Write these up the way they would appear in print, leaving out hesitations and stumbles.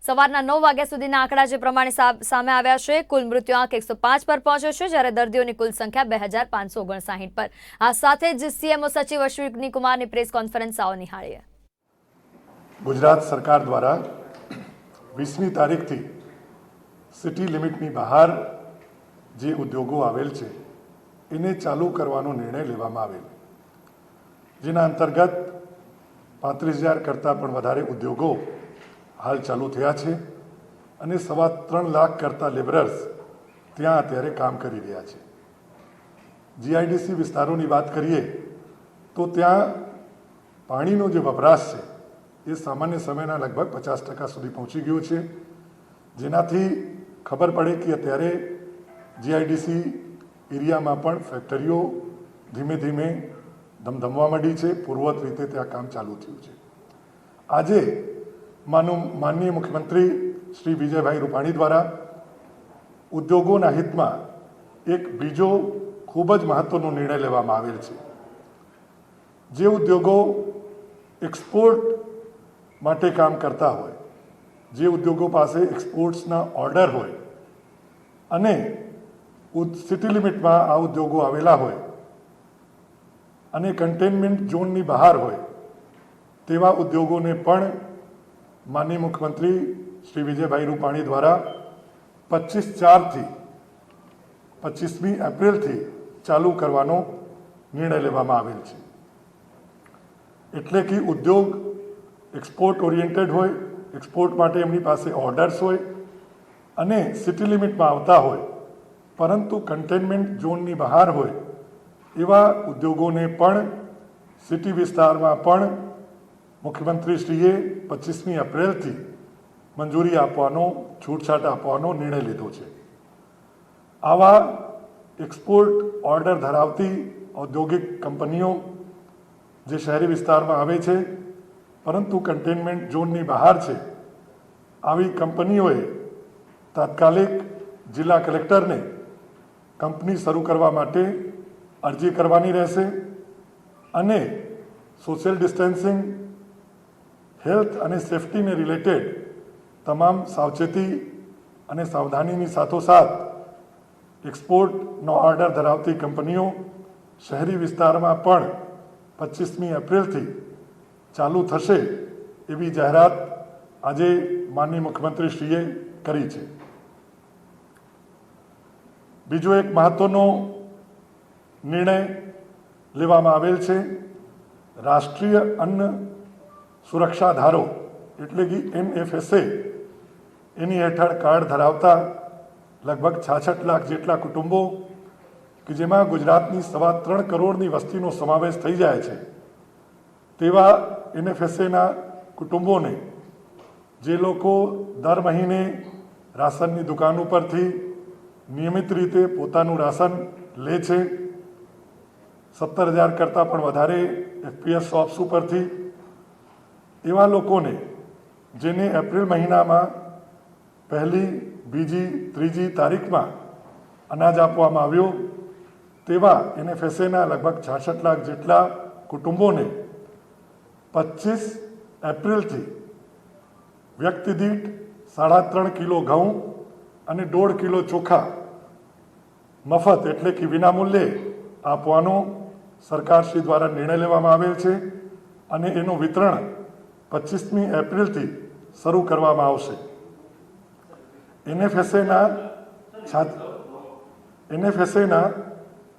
સવારના 9 વાગ્યા સુધીના આંકડા જે પ્રમાણે સામે આવ્યા છે, કુલ મૃત્યુઆંક 105 પર પહોંચ્યો છે, જ્યારે દર્દીઓની કુલ સંખ્યા 2559 પર। આ સાથે જ સીએમઓ સચિવ અશ્વિની કુમારની પ્રેસ કોન્ફરન્સ આવો નિહાળીએ। ગુજરાત સરકાર દ્વારા 20મી તારીખથી સિટી લિમિટની બહાર જે ઉદ્યોગો આવેલ છે એને ચાલુ કરવાનો નિર્ણય લેવામાં આવેલ, જેના અંતર્ગત 35,000 કરતાં પણ વધારે ઉદ્યોગો હાલ ચાલુ થયા છે અને 3.25 લાખ કરતાં લેબરર્સ ત્યાં અત્યારે કામ કરી રહ્યા છે। જીઆઈડીસી વિસ્તારોની વાત કરીએ તો ત્યાં પાણીનો જે વપરાશ છે એ સામાન્ય સમયના લગભગ 50% સુધી પહોંચી ગયો છે, જેનાથી ખબર પડે કે અત્યારે જીઆઈડીસી એરિયામાં પણ ફેક્ટરીઓ ધીમે ધીમે ધમધમવા માંડી છે, પૂર્વવત રીતે ત્યાં કામ ચાલુ થયું છે। આજે માનનીય મુખ્યમંત્રી શ્રી વિજયભાઈ રૂપાણી દ્વારા ઉદ્યોગોના હિતમાં એક બીજો ખૂબ જ મહત્વનો નિર્ણય લેવામાં આવેલ છે। જે ઉદ્યોગો એક્સપોર્ટ માટે કામ કરતા હોય, જે ઉદ્યોગો પાસે એક્સપોર્ટ્સના ઓર્ડર હોય અને સિટી લિમિટમાં આ ઉદ્યોગો આવેલા હોય અને કન્ટેનમેન્ટ ઝોનની બહાર હોય તેવા ઉદ્યોગોને પણ માનનીય મુખ્યમંત્રી શ્રી વિજયભાઈ રૂપાણી દ્વારા 25/4થી 25મી એપ્રિલથી ચાલુ કરવાનો નિર્ણય લેવામાં આવેલ છે। એટલે કે ઉદ્યોગ એક્સપોર્ટ ઓરિએન્ટેડ હોય, એક્સપોર્ટ માટે એમની પાસે ઓર્ડર્સ હોય અને સિટી લિમિટમાં આવતા હોય પરંતુ કન્ટેનમેન્ટ ઝોનની બહાર હોય એવા ઉદ્યોગોને પણ સિટી વિસ્તારમાં પણ મુખ્યમંત્રીશ્રીએ 25મી એપ્રિલથી મંજૂરી આપવાનો, છૂટછાટ આપવાનો નિર્ણય લીધો છે। આવા એક્સપોર્ટ ઓર્ડર ધરાવતી ઔદ્યોગિક કંપનીઓ જે શહેરી વિસ્તારમાં આવે છે પરંતુ કન્ટેનમેન્ટ ઝોનની બહાર છે, આવી કંપનીઓએ તાત્કાલિક જિલ્લા કલેક્ટરને કંપની શરૂ કરવા માટે અરજી કરવાની રહેશે અને સોશિયલ ડિસ્ટન્સિંગ, હેલ્થ અને સેફટીને રિલેટેડ તમામ સાવચેતી અને સાવધાનીની સાથોસાથ એક્સપોર્ટનો ઓર્ડર ધરાવતી કંપનીઓ શહેરી વિસ્તારમાં પણ 25મી એપ્રિલથી ચાલુ થશે એવી જાહેરાત આજે માનનીય મુખ્યમંત્રીશ્રીએ કરી છે। બીજો એક મહત્વનો નિર્ણય લેવામાં આવેલ છે, રાષ્ટ્રીય અન્ન સુરક્ષા ધારો એટલે કે NFSA એની હેઠળ કાર્ડ ધરાવતા લગભગ 66 લાખ જેટલા કુટુંબો કે જેમાં ગુજરાતની 3.25 કરોડની વસ્તીનો સમાવેશ થઈ જાય છે તેવા NFSAના કુટુંબોને, જે લોકો દર મહિને રાશનની દુકાન ઉપરથી નિયમિત રીતે પોતાનું રાશન લે છે, 17,000 કરતાં પણ વધારે FPS શોપ્સ ઉપરથી, એવા લોકોને જેને એપ્રિલ મહિનામાં 1લી, 2જી, 3જી તારીખમાં અનાજ આપવામાં આવ્યો તેવા NFSAના લગભગ 66 લાખ જેટલા કુટુંબોને 25 એપ્રિલથી વ્યક્તિ દીઠ 3.5 કિલો ઘઉં અને 1.5 કિલો ચોખા મફત એટલે કે વિનામૂલ્યે આપવાનો સરકારશ્રી દ્વારા નિર્ણય લેવામાં આવેલ છે અને એનું વિતરણ 25મી એપ્રિલથી શરૂ કરવામાં આવશે। NFSAના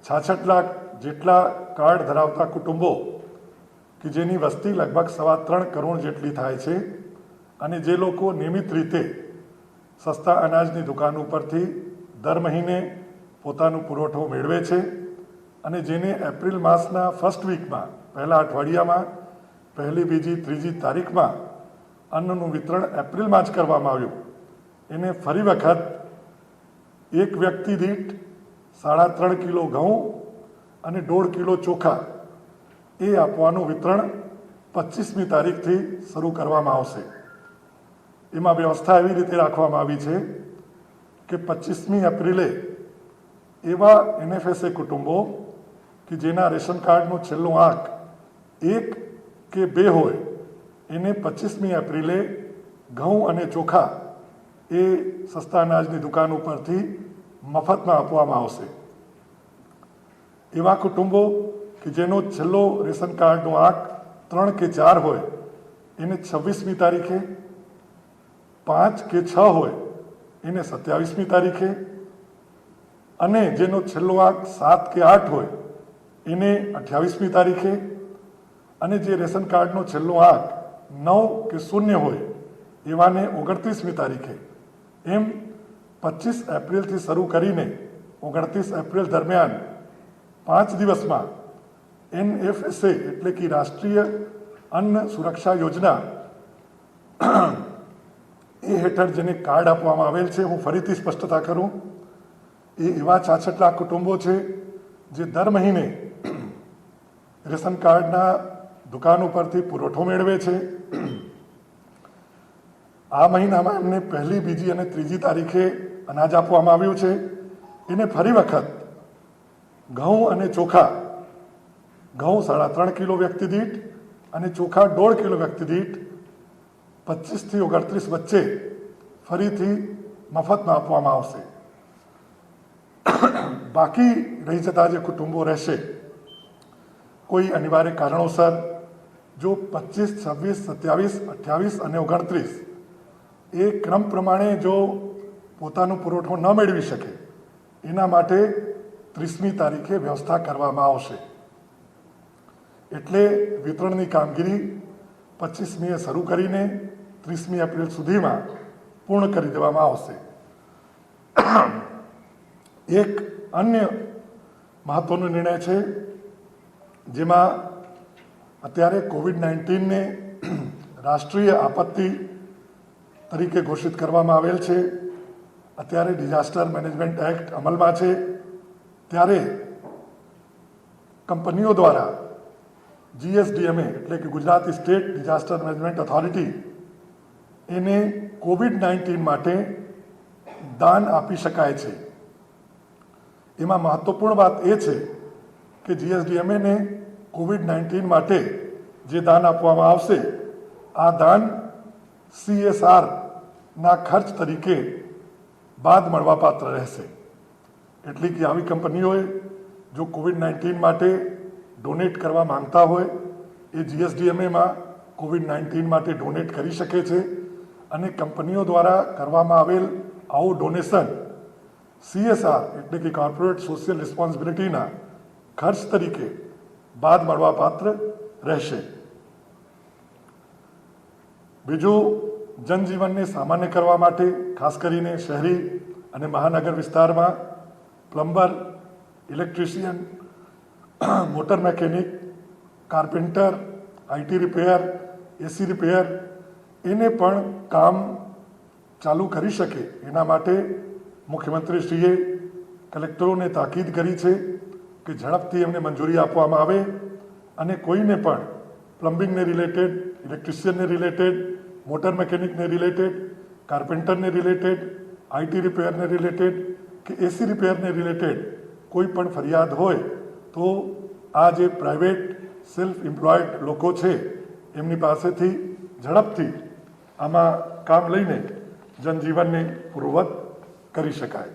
66 લાખ જેટલા કાર્ડ ધરાવતા કુટુંબો કે જેની વસ્તી લગભગ 3.25 કરોડ જેટલી થાય છે અને જે લોકો નિયમિત રીતે સસ્તા અનાજની દુકાન ઉપરથી દર મહિને પોતાનો પુરવઠો મેળવે છે અને જેને એપ્રિલ માસના ફર્સ્ટ વીકમાં, પહેલા અઠવાડિયામાં 1લી, 2જી, 3જી તારીખમાં અન્નનું વિતરણ એપ્રિલમાં જ કરવામાં આવ્યું, એને ફરી વખત એક વ્યક્તિ દીઠ 3.5 કિલો ઘઉં અને 1.5 કિલો ચોખા એ આપવાનું વિતરણ 25મી તારીખથી શરૂ કરવામાં આવશે। એમાં વ્યવસ્થા એવી રીતે રાખવામાં આવી છે કે 25મી એપ્રિલે એવા NFSA કુટુંબો કે જેના રેશન કાર્ડનો છેલ્લો આંક 1 કે 2 હોય એને 25મી એપ્રિલે ઘઉં અને ચોખા એ સસ્તા અનાજની દુકાન ઉપરથી મફતમાં આપવામાં આવશે. એવા કુટુંબો કે જેનો છેલ્લો રેશન કાર્ડનો આંક 3 કે 4 હોય એને 26મી તારીખે, 5 કે 6 હોય એને 27મી તારીખે, અને જેનો છેલ્લો આંક 7 કે 8 હોય એને 28મી તારીખે, અને જે રેશન કાર્ડનો છેલ્લો આંક 9 કે 0 હોય એવાને 29મી તારીખે, એમ 25 એપ્રિલથી શરૂ કરીને 29 એપ્રિલ દરમિયાન 5 દિવસમાં NFSA એટલે કે રાષ્ટ્રીય અન્ન સુરક્ષા યોજના એ હેઠળ જેને કાર્ડ આપવામાં આવેલ છે, હું ફરીથી સ્પષ્ટતા કરું, એ એવા 66 લાખ કુટુંબો છે જે દર મહિને રેશન કાર્ડના દુકાન ઉપરથી પુરવઠો મેળવે છે. આ મહિનામાં એમને 1લી, 2જી અને 3જી તારીખે અનાજ આપવામાં આવ્યું છે. એને ફરી વખત ઘઉં અને ચોખા, ઘઉં 3.5 કિલો વ્યક્તિ દીઠ અને ચોખા 1.5 કિલો વ્યક્તિ દીઠ 25 થી 29 વચ્ચે ફરીથી મફતમાં આપવામાં આવશે. બાકી રહી જતા જે કુટુંબો રહેશે, કોઈ અનિવાર્ય કારણોસર જો 25, 26, 27, 28 અને 29 એ ક્રમ પ્રમાણે જો પોતાનો પુરવઠો ન મેળવી શકે, એના માટે 30મી તારીખે વ્યવસ્થા કરવામાં આવશે. એટલે વિતરણની કામગીરી 25મીએ શરૂ કરીને 30મી એપ્રિલ સુધીમાં પૂર્ણ કરી દેવામાં આવશે. એક અન્ય મહત્વનો નિર્ણય છે, જેમાં અત્યારે કોવિડ-19ને રાષ્ટ્રીય આપત્તિ તરીકે ઘોષિત કરવામાં આવેલ છે. અત્યારે ડિઝાસ્ટર મેનેજમેન્ટ એક્ટ અમલમાં છે, ત્યારે કંપનીઓ દ્વારા GSDMA એટલે કે Gujarat state disaster management authority એને કોવિડ-19 માટે દાન આપી શકાય છે. એમાં મહત્વપૂર્ણ વાત એ છે કે GSDMAને કોવિડ-19 માટે જે દાન આપવામાં આવશે, આ દાન CSRના ખર્ચ તરીકે બાદ મળવાપાત્ર રહેશે. એટલે કે આવી કંપનીઓએ જો કોવિડ-19 માટે ડોનેટ કરવા માંગતા હોય એ GSDMAમાં કોવિડ-19 માટે ડોનેટ કરી શકે છે, અને કંપનીઓ દ્વારા કરવામાં આવેલ આવું ડોનેશન CSR એટલે કે કોર્પોરેટ સોશિયલ રિસ્પોન્સિબિલિટીના ખર્ચ તરીકે બાદ મળવાપાત્ર રહેશે. બીજું, જનજીવનને સામાન્ય કરવા માટે ખાસ કરીને શહેરી અને મહાનગર વિસ્તારમાં plumber, electrician, motor mechanic, carpenter, IT repair, AC repair એને પણ કામ ચાલુ કરી શકે એના માટે મુખ્યમંત્રીશ્રીએ કલેક્ટરોને તાકીદ કરી છે કે ઝડપથી એમને મંજૂરી આપવામાં આવે, અને કોઈને પણ પ્લમ્બિંગને રિલેટેડ, ઇલેક્ટ્રિશિયનને રિલેટેડ, મોટર મેકેનિકને રિલેટેડ, કાર્પેન્ટરને રિલેટેડ, IT રિપેરને રિલેટેડ કે AC રિપેરને રિલેટેડ કોઈ પણ ફરિયાદ હોય તો આ જે પ્રાઇવેટ સેલ્ફ એમ્પ્લોયડ લોકો છે એમની પાસેથી ઝડપથી આમાં કામ લઈને જનજીવનને પૂર્વવત કરી શકાય.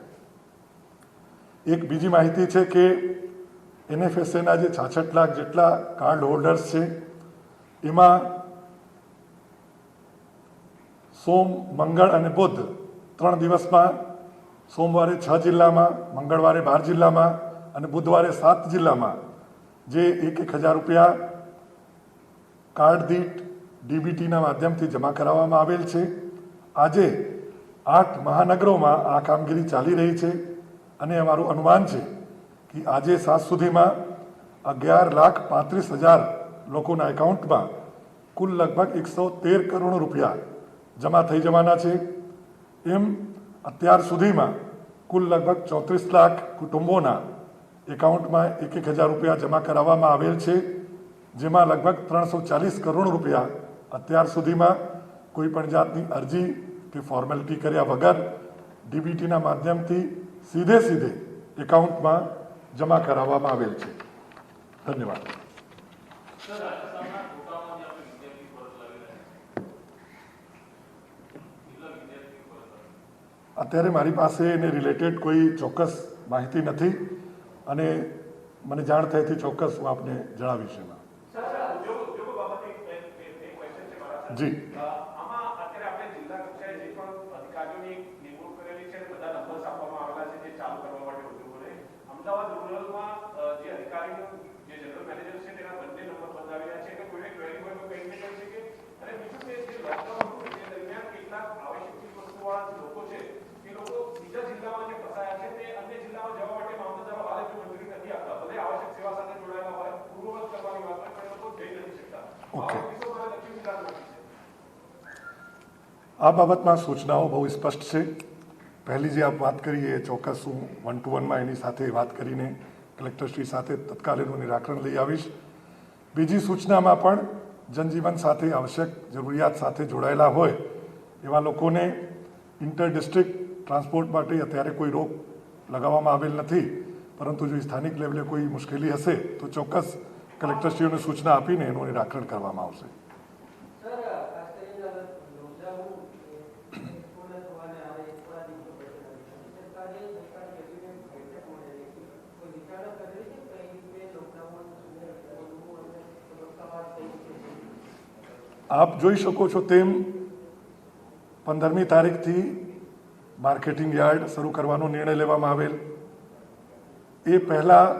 એક બીજી માહિતી છે કે NFSAના જે 66 લાખ જેટલા કાર્ડ હોલ્ડર્સ છે, એમાં સોમ, મંગળ અને બુધ 3 દિવસમાં સોમવારે 6 જિલ્લામાં, મંગળવારે 12 જિલ્લામાં અને બુધવારે 7 જિલ્લામાં જે 1,000 રૂપિયા કાર્ડ દીઠ DBTના માધ્યમથી જમા કરાવવામાં આવેલ છે. આજે 8 મહાનગરોમાં આ કામગીરી ચાલી રહી છે, અને અમારું અનુમાન છે કે આજે 7 સુધીમાં 11,35,000 લોકોના એકાઉન્ટમાં કુલ લગભગ 113 કરોડ રૂપિયા જમા થઈ જવાના છે. એમ અત્યાર સુધીમાં કુલ લગભગ 34 લાખ કુટુંબોના એકાઉન્ટમાં 1,000 રૂપિયા જમા કરાવવામાં આવેલ છે, જેમાં લગભગ 340 કરોડ રૂપિયા અત્યાર સુધીમાં કોઈ પણ જાતની અરજી કે ફોર્મેલિટી કર્યા વગર DBTના માધ્યમથી સીધે એકાઉન્ટમાં જમા કરાવવામાં આવેલ છે. ધન્યવાદ. અત્યારે મારી પાસે એને રિલેટેડ કોઈ ચોક્કસ માહિતી નથી અને મને જાણ થઈથી ચોક્કસ હું આપને જણાવીશ એમાં. જી ઓકે, આ બાબતમાં સૂચનાઓ બહુ સ્પષ્ટ છે. પહેલી જે આપ વાત કરી એ ચોક્કસ હું 1-to-1 એની સાથે વાત કરીને કલેક્ટરશ્રી સાથે તત્કાલ એનું નિરાકરણ લઈ આવીશ. બીજી સૂચનામાં પણ જનજીવન સાથે આવશ્યક જરૂરિયાત સાથે જોડાયેલા હોય એવા લોકોને ઇન્ટર ડિસ્ટ્રિક્ટ ટ્રાન્સપોર્ટ માટે અત્યારે કોઈ રોક લગાવવામાં આવેલ નથી, પરંતુ જો સ્થાનિક લેવલે કોઈ મુશ્કેલી હશે તો ચોક્કસ કલેક્ટરશ્રીઓને સૂચના આપીને એનું નિરાકરણ કરવામાં આવશે. આપ જોઈ શકો છો તેમ 15મી તારીખથી માર્કેટિંગ યાર્ડ શરૂ કરવાનો નિર્ણય લેવામાં આવેલ. એ પહેલાં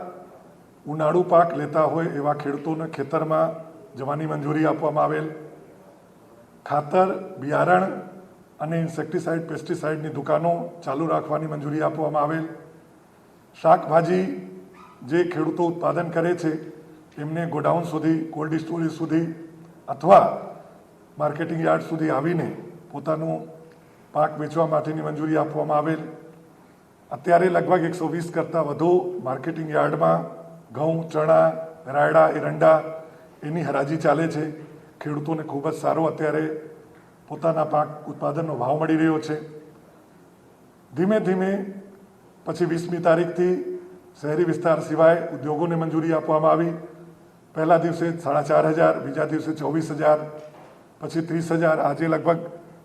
ઉનાળુ પાક લેતા હોય એવા ખેડૂતોને ખેતરમાં જવાની મંજૂરી આપવામાં આવેલ. ખાતર, બિયારણ અને ઇન્સેક્ટિસાઇડ, પેસ્ટિસાઇડની દુકાનો ચાલુ રાખવાની મંજૂરી આપવામાં આવેલ. શાકભાજી જે ખેડૂતો ઉત્પાદન કરે છે એમને ગોડાઉન સુધી, કોલ્ડ સ્ટોરેજ સુધી અથવા માર્કેટિંગ યાર્ડ સુધી આવીને પોતાનું પાક વેચવા માટેની મંજૂરી આપવામાં આવેલ. અત્યારે લગભગ 120 કરતાં વધુ માર્કેટિંગ યાર્ડમાં ઘઉં, ચણા, રાયડા, એરંડા એની હરાજી ચાલે છે. ખેડૂતોને ખૂબ જ સારો અત્યારે પોતાના પાક ઉત્પાદનનો ભાવ મળી રહ્યો છે. ધીમે ધીમે પછી 20મી તારીખથી શહેરી વિસ્તાર સિવાય ઉદ્યોગોને મંજૂરી આપવામાં આવી. પહેલા દિવસે 4,500, બીજા દિવસે 24,000, પછી 30,000, આજે લગભગ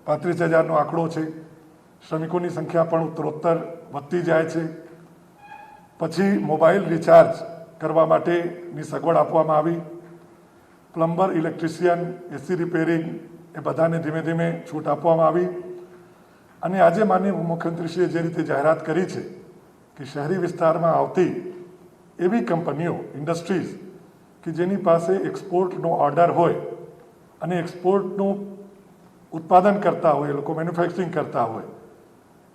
35,000નો આંકડો છે. શ્રમિકોની સંખ્યા પણ ઉત્તરોત્તર વધતી જાય છે. પછી મોબાઈલ રિચાર્જ કરવા માટેની સગવડ આપવામાં આવી. પ્લમ્બર, ઇલેક્ટ્રિશિયન, એસી રિપેરિંગ એ બધાને ધીમે ધીમે છૂટ આપવામાં આવી. અને આજે માનનીય મુખ્યમંત્રીશ્રીએ જે રીતે જાહેરાત કરી છે કે શહેરી વિસ્તારમાં આવતી એવી કંપનીઓ, ઇન્ડસ્ટ્રીઝ કે જેની પાસે એક્સપોર્ટનો ઓર્ડર હોય અને એક્સપોર્ટનું ઉત્પાદન કરતા હોય, એ લોકો મેન્યુફેક્ચરિંગ કરતા હોય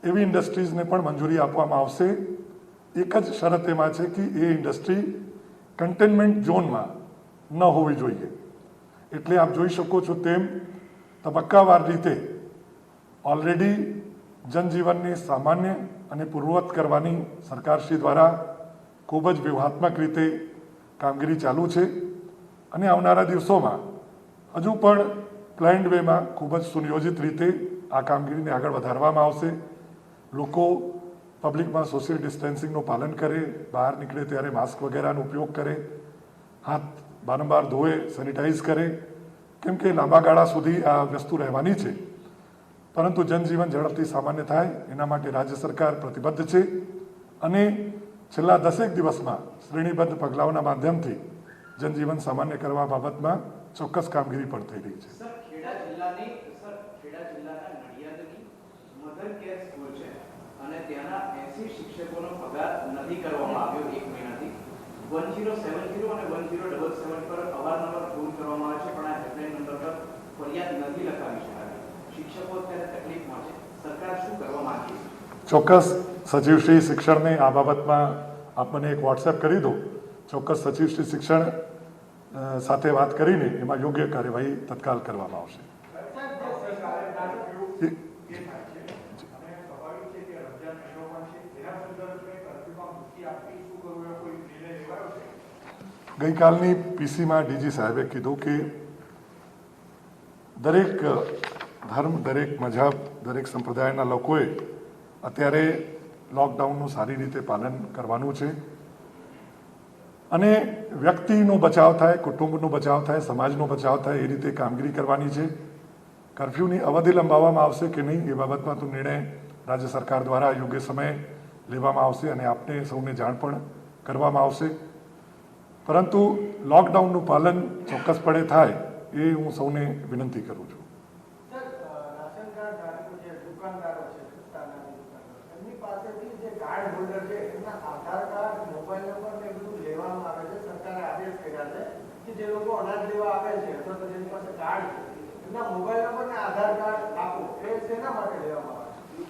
એવી ઇન્ડસ્ટ્રીઝને પણ મંજૂરી આપવામાં આવશે. એક જ શરત એમાં છે કે એ ઇન્ડસ્ટ્રી કન્ટેનમેન્ટ ઝોનમાં ન હોવી જોઈએ. એટલે આપ જોઈ શકો છો તેમ તબક્કાવાર રીતે ઓલરેડી જનજીવનને સામાન્ય અને પૂર્વવત કરવાની સરકારશ્રી દ્વારા ખૂબ જ વ્યૂહાત્મક રીતે કામગીરી ચાલુ છે. અને આવનારા દિવસોમાં હજુ પણ પ્લાન્ડ વેમાં ખૂબ જ સુનિયોજિત રીતે આ કામગીરીને આગળ વધારવામાં આવશે. લોકો પબ્લિકમાં સોશિયલ ડિસ્ટન્સિંગનું પાલન કરે, બહાર નીકળે ત્યારે માસ્ક વગેરેનો ઉપયોગ કરે, હાથ વારંવાર ધોવે, સેનિટાઈઝ કરે, કેમ કે લાંબા ગાળા સુધી આ વસ્તુ રહેવાની છે. પરંતુ જનજીવન ઝડપથી સામાન્ય થાય એના માટે રાજ્ય સરકાર પ્રતિબદ્ધ છે અને છેલ્લા 10 દિવસમાં શ્રેણીબદ્ધ પગલાઓના માધ્યમથી જનજીવન સામાન્ય કરવા બાબતમાં ચોક્કસ કામગીરી પણ થઈ રહી છે. ખેડા જિલ્લાના નડિયાદની મધર કેર સ્કૂલ છે અને ત્યાંના 80 શિક્ષકોનો પગાર નથી કરવામાં આવ્યો 1 મહિનાથી. 1070 અને 1077 પર અવારનવાર ફોન કરવામાં આવે છે, પણ આ હેલ્પલાઇન નંબર પર ફરિયાદ નથી લખાવી શકાતી. શિક્ષકો અત્યારે તકલીફમાં છે. સરકાર શું કરવા માંગે છે? ચોક્કસ સચિવશ્રી શિક્ષણને આ બાબતમાં આપ મને એક વોટ્સએપ કરી દો. ચોક્કસ સચિવશ્રી શિક્ષણ સાથે વાત કરીને એમાં યોગ્ય કાર્યવાહી તત્કાલ કરવામાં આવશે. ગઈકાલની પીસીમાં ડીજી સાહેબે કીધું કે દરેક ધર્મ, દરેક મઝહબ, દરેક સંપ્રદાયના લોકોએ અત્યારે લોકડાઉનનું સારી રીતે પાલન કરવાનું છે અને વ્યક્તિનો બચાવ થાય, કુટુંબનો બચાવ થાય, સમાજનો બચાવ થાય એ રીતે કામગીરી કરવાની છે. કર્ફ્યુની અવધિ લંબાવવામાં આવશે કે નહીં એ બાબતમાં તો નિર્ણય રાજ્ય સરકાર દ્વારા યોગ્ય સમયે લેવામાં આવશે અને આપને સૌને જાણ પણ કરવામાં આવશે. પરંતુ લોકડાઉનનું પાલન ચોક્કસપણે થાય એ હું સૌને વિનંતી કરું છું. રાશન કાર્ડ ધારકો છે, દુકાનદારો છે, સસ્તાના દુકાનદારો, એમની પાસેથી જે કાર્ડ હોલ્ડર છે એમના આધાર કાર્ડ, મોબાઈલ નંબર ને બધું લેવામાં આવે છે. સરકારે આદેશ કર્યા છે કે જે લોકો અનાજ લેવા આવે છે અથવા તો જેની પાસે કાર્ડ છે એમના મોબાઈલ નંબર ને આધાર કાર્ડ આપો. એ શેના માટે લેવામાં આવે છે?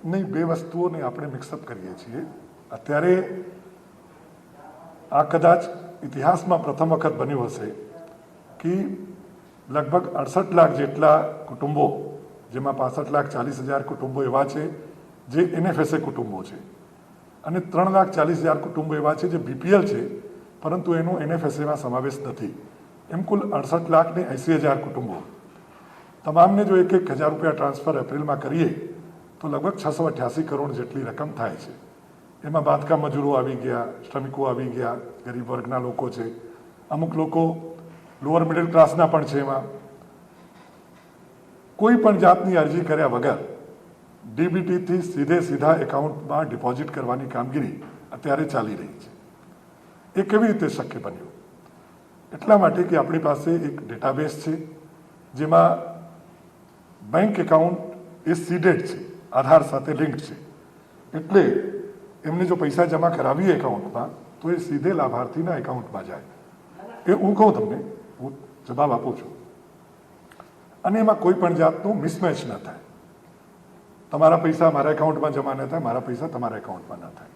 નહીં, બે વસ્તુઓને આપણે મિક્સઅપ કરીએ છીએ. અત્યારે આ કદાચ ઇતિહાસમાં પ્રથમ વખત બન્યું હશે કે લગભગ 68 લાખ જેટલા કુટુંબો, જેમાં 65,40,000 કુટુંબો એવા છે જે NFSA કુટુંબો છે અને 3,40,000 કુટુંબો એવા છે જે BPL છે પરંતુ એનો NFSAમાં સમાવેશ નથી. એમ કુલ 68,80,000 કુટુંબો. તમામને જો 1,000 રૂપિયા ટ્રાન્સફર એપ્રિલમાં કરીએ તો લગભગ 688 કરોડ જેટલી રકમ થાય છે. એમાં બાંધકામ મજૂરો આવી ગયા, શ્રમિકો આવી ગયા, ગરીબ વર્ગના લોકો છે, અમુક લોકો લોઅર મિડલ ક્લાસના પણ છે. એમાં કોઈ પણ જાતની અરજી કર્યા વગર DBTથી સીધા એકાઉન્ટમાં ડિપોઝિટ કરવાની કામગીરી અત્યારે ચાલી રહી છે. એ કેવી રીતે શક્ય બન્યું? એટલા માટે કે આપણી પાસે એક ડેટાબેઝ છે જેમાં બેંક એકાઉન્ટ એ સીડેડ છે, આધાર સાથે લિંક્ડ છે. એટલે એમને જો પૈસા જમા કરાવીએ એકાઉન્ટમાં તો એ સીધે લાભાર્થીના એકાઉન્ટમાં જાય. એ હું કહું તમને, હું જવાબ આપું છું. અને એમાં કોઈ પણ જાતનું મિસમેચ ન થાય. તમારા પૈસા મારા એકાઉન્ટમાં જમા ન થાય, મારા પૈસા તમારા એકાઉન્ટમાં ન થાય.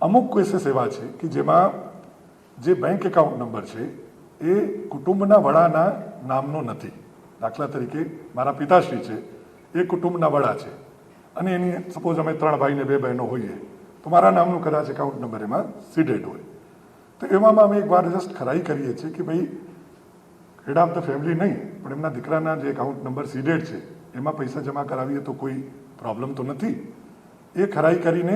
અમુક કેસીસ એવા છે કે જેમાં જે બેંક એકાઉન્ટ નંબર છે એ કુટુંબના વડાના નામનો નથી. દાખલા તરીકે મારા પિતાશ્રી છે, એ કુટુંબના વડા છે અને એની સપોઝ અમે 3 ભાઈ ને 2 બહેનો હોઈએ તો મારા નામનું કદાચ એકાઉન્ટ નંબર એમાં સીડેડ હોય. તો એમાં અમે એકવાર જસ્ટ ખરાઈ કરીએ છીએ કે ભાઈ હેડ ઓફ ધ ફેમિલી નહીં પણ એમના દીકરાના જે એકાઉન્ટ નંબર સીડેડ છે એમાં પૈસા જમા કરાવીએ તો કોઈ પ્રોબ્લેમ તો નથી. એ ખરાઈ કરીને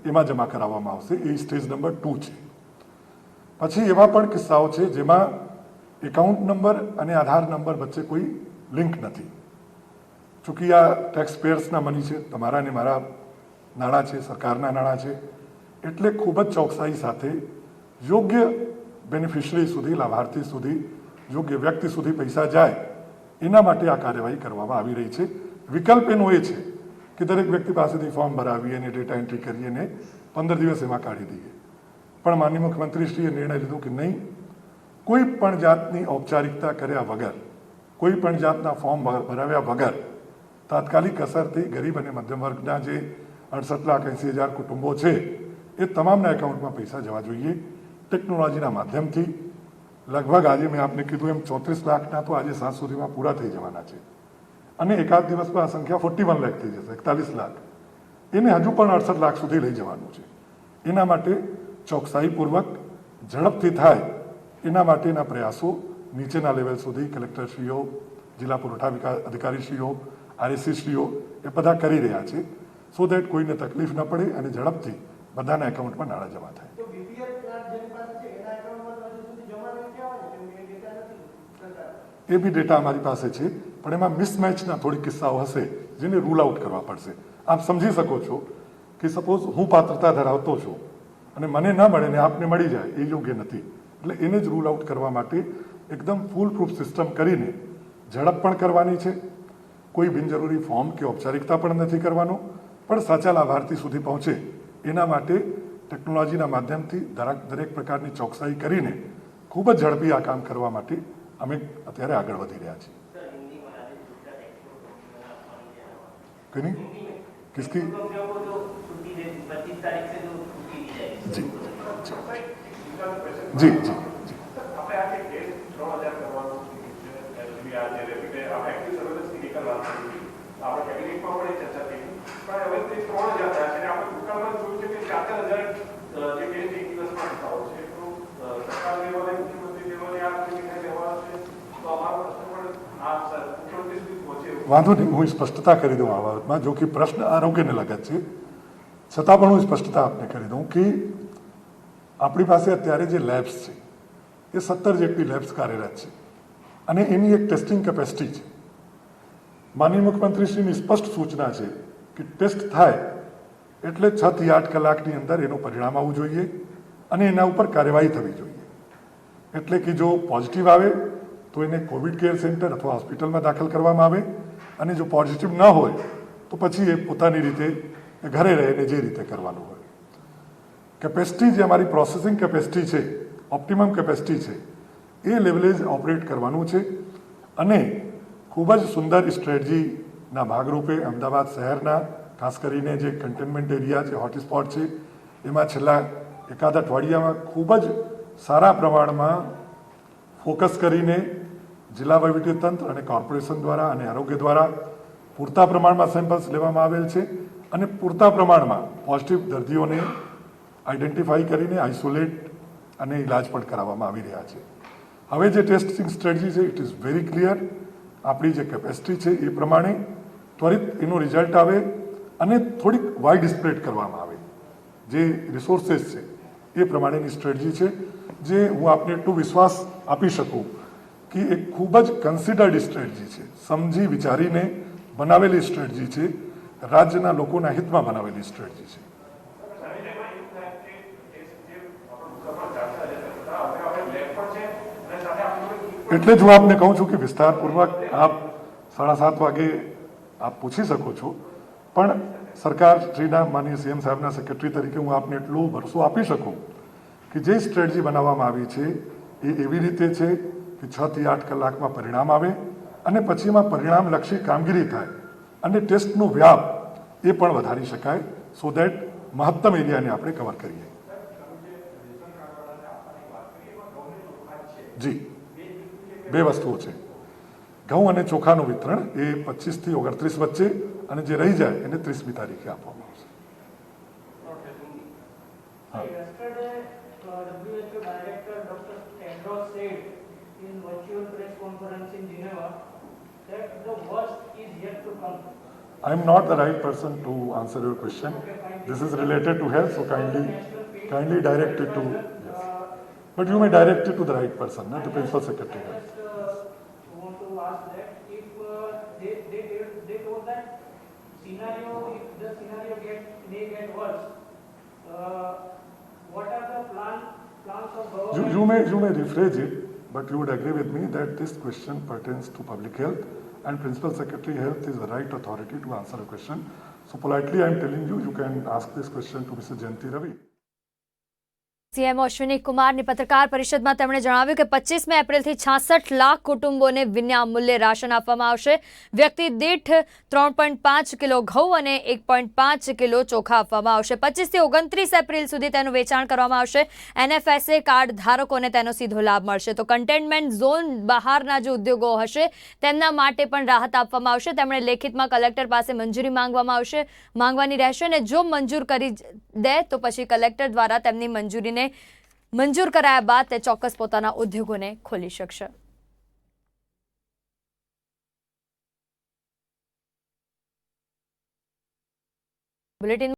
એમાં જમા કરાવવામાં આવશે. એ સ્ટેજ નંબર 2 છે. પછી એવા પણ કિસ્સાઓ છે જેમાં એકાઉન્ટ નંબર અને આધાર નંબર વચ્ચે કોઈ લિંક નથી. ચૂંકી આ ટેક્સ પેયર્સના મની છે, તમારા ને મારા નાણાં છે, સરકારના નાણાં છે. એટલે ખૂબ જ ચોકસાઈ સાથે યોગ્ય બેનિફિશરી સુધી, લાભાર્થી સુધી, યોગ્ય વ્યક્તિ સુધી પૈસા જાય એના માટે આ કાર્યવાહી કરવામાં આવી રહી છે. વિકલ્પ એનો એ છે કે દરેક વ્યક્તિ પાસેથી ફોર્મ ભરાવીએ અને ડેટા એન્ટ્રી કરીએ અને 15 દિવસ એમાં કાઢી દઈએ. પણ માનનીય મુખ્યમંત્રીશ્રીએ નિર્ણય લીધો કે નહીં, કોઈ પણ જાતની ઔપચારિકતા કર્યા વગર, કોઈ પણ જાતના ફોર્મ ભરાવ્યા વગર તાત્કાલિક અસરથી ગરીબ અને મધ્યમ વર્ગના જે 68,80,000 કુટુંબો છે એ તમામના એકાઉન્ટમાં પૈસા જવા જોઈએ. ટેકનોલોજીના માધ્યમથી લગભગ આજે મેં આપને કીધું એમ 34 લાખના તો આજે 7 સુધીમાં પૂરા થઈ જવાના છે અને એકાદ દિવસમાં આ સંખ્યા 41 લાખ થઈ જશે, 41 લાખ. એને હજુ પણ 68 લાખ સુધી લઈ જવાનું છે. એના માટે ચોકસાઈપૂર્વક ઝડપથી થાય એના માટેના પ્રયાસો નીચેના લેવલ સુધી કલેક્ટરશ્રીઓ, જિલ્લા પુરવઠા અધિકારીશ્રીઓ, RSCશ્રીઓ એ બધા કરી રહ્યા છે સો દેટ કોઈને તકલીફ ન પડે અને ઝડપથી બધાના એકાઉન્ટમાં નાણાં જમા થાય. તો BPL કાર્ડ જેની પાસે છે એના એકાઉન્ટમાં તો હજુ સુધી જમા નહીં થયા હોય ને, કેમ કે એ ડેટા નથી સરકાર. એ બી ડેટા અમારી પાસે છે પણ એમાં મિસમેચના થોડીક કિસ્સાઓ હશે જેને રૂલ આઉટ કરવા પડશે. આપ સમજી શકો છો કે સપોઝ હું પાત્રતા ધરાવતો છું અને મને ન મળે ને આપને મળી જાય એ યોગ્ય નથી. એટલે એને જ રૂલ આઉટ કરવા માટે એકદમ ફૂલ પ્રૂફ સિસ્ટમ કરીને ઝડપ પણ કરવાની છે. કોઈ બિનજરૂરી ફોર્મ કે ઔપચારિકતા પણ નથી કરવાનો, પણ સાચા લાભાર્થી સુધી પહોંચે એના માટે ટેકનોલોજીના માધ્યમથી દરેક પ્રકારની ચોકસાઈ કરીને ખૂબ જ ઝડપી આ કામ કરવા માટે અમે અત્યારે આગળ વધી રહ્યા છીએ. કની કિસકી જી જી જી વાંધો નહીં, હું સ્પષ્ટતા કરી દઉં આ બાબતમાં. જો કે પ્રશ્ન આરોગ્યને લગત છે છતાં પણ હું સ્પષ્ટતા આપને કરી દઉં કે આપણી પાસે અત્યારે જે લેબ્સ છે એ 17 જેટલી લેબ્સ કાર્યરત છે અને એની એક ટેસ્ટિંગ કેપેસિટી છે. માનનીય મુખ્યમંત્રીશ્રીની સ્પષ્ટ સૂચના છે કે ટેસ્ટ થાય એટલે 6 થી 8 કલાકની અંદર એનું પરિણામ આવવું જોઈએ અને એના ઉપર કાર્યવાહી થવી જોઈએ. એટલે કે જો પોઝિટિવ આવે તો એને કોવિડ કેર સેન્ટર અથવા હોસ્પિટલમાં દાખલ કરવામાં આવે અને જો પોઝિટિવ ન હોય તો પછી એ પોતાની રીતે ઘરે રહીને જે રીતે કરવાનું હોય. કેપેસિટી જે અમારી પ્રોસેસિંગ કેપેસિટી છે, ઓપ્ટિમમ કેપેસિટી છે, એ લેવલે જ ઓપરેટ કરવાનું છે અને ખૂબ જ સુંદર સ્ટ્રેટજીના ભાગરૂપે અમદાવાદ શહેરના ખાસ કરીને જે કન્ટેનમેન્ટ એરિયા છે, હોટસ્પોટ છે, એમાં છેલ્લા એકાદ અઠવાડિયામાં ખૂબ જ સારા પ્રમાણમાં ફોકસ કરીને જિલ્લા વહીવટીતંત્ર અને કોર્પોરેશન દ્વારા અને આરોગ્ય દ્વારા પૂરતા પ્રમાણમાં સેમ્પલ્સ લેવામાં આવેલ છે અને પૂરતા પ્રમાણમાં પોઝિટિવ દર્દીઓને આઈડેન્ટિફાઈ કરીને આઇસોલેટ અને ઇલાજ પણ કરાવવામાં આવી રહ્યા છે. હવે જે ટેસ્ટિંગ સ્ટ્રેટેજી છે ઇટ ઇઝ વેરી ક્લિયર. આપણી જે કેપેસિટી છે એ પ્રમાણે ત્વરિત એનું રિઝલ્ટ આવે અને થોડીક વાઇડ સ્પ્રેડ કરવામાં આવે. જે રિસોર્સિસ છે એ પ્રમાણેની સ્ટ્રેટેજી છે જે હું આપને એટલું વિશ્વાસ આપી શકું કે એ ખૂબ જ કન્સિડર્ડ સ્ટ્રેટેજી છે, સમજી વિચારીને બનાવેલી સ્ટ્રેટેજી છે, રાજ્યના લોકોના હિતમાં બનાવેલી સ્ટ્રેટેજી છે. એટલે જ હું આપને કહું છું કે વિસ્તારપૂર્વક આપ 7:30 વાગે આપ પૂછી શકો છો, પણ સરકારશ્રીના માનનીય સીએમ સાહેબના સેક્રેટરી તરીકે હું આપને એટલું ભરોસો આપી શકું કે જે સ્ટ્રેટેજી બનાવવામાં આવી છે એ એવી રીતે છે કે 6 થી 8 કલાકમાં પરિણામ આવે અને પછી એમાં પરિણામલક્ષી કામગીરી થાય અને ટેસ્ટનો વ્યાપ એ પણ વધારી શકાય સો દેટ મહત્તમ એરિયાને આપણે કવર કરીએ. જી, બે વસ્તુઓ છે. ઘઉં અને ચોખાનું વિતરણ એ 25 થી 29 વચ્ચે અને જે રહી જાય એને 30મી તારીખે આપવામાં આવશે. Yesterday, WHO Director Dr. Tedros said in virtual press conference in Geneva that the worst is yet to come. I am not the right person to answer your question. This is related to health, so kindly direct it to, yes. But you may direct it to the right person, not the principal secretary. I just want to ask that if they told that scenario, if the scenario may get worse, what are the plans of government? You may rephrase it, but you would agree with me that this question pertains to public health and Principal Secretary Health is the right authority to answer a question. So politely I am telling you, you can ask this question to Mr. Jayanti Ravi. CM Ashwini કુમારની પત્રકાર પરિષદમાં તેમણે જણાવ્યું કે 25મી એપ્રિલથી 66 લાખ કુટુંબોને વિનામૂલ્યે ration આપવામાં આવશે. વ્યક્તિ દીઠ 3.5 કિલો ઘઉં અને 1.5 કિલો ચોખા આપવામાં આવશે. 25 થી 29 એપ્રિલ સુધી તેનું વેચાણ કરવામાં આવશે. NFSA કાર્ડ ધારકોને તેનો સીધો લાભ મળશે. તો કન્ટેનમેન્ટ ઝોન બહારના જે ઉદ્યોગો હશે તેમના માટે પણ રાહત આપવામાં આવશે. તેમણે લેખિતમાં કલેક્ટર પાસે મંજૂરી માંગવાની રહેશે અને જો મંજૂર કરી દે તો પછી કલેક્ટર દ્વારા તેમની મંજૂરીને મંજૂર કરાયા બાદ તે ચોક્કસ પોતાના ઉદ્યોગોને ખોલી શકશે. બુલેટિન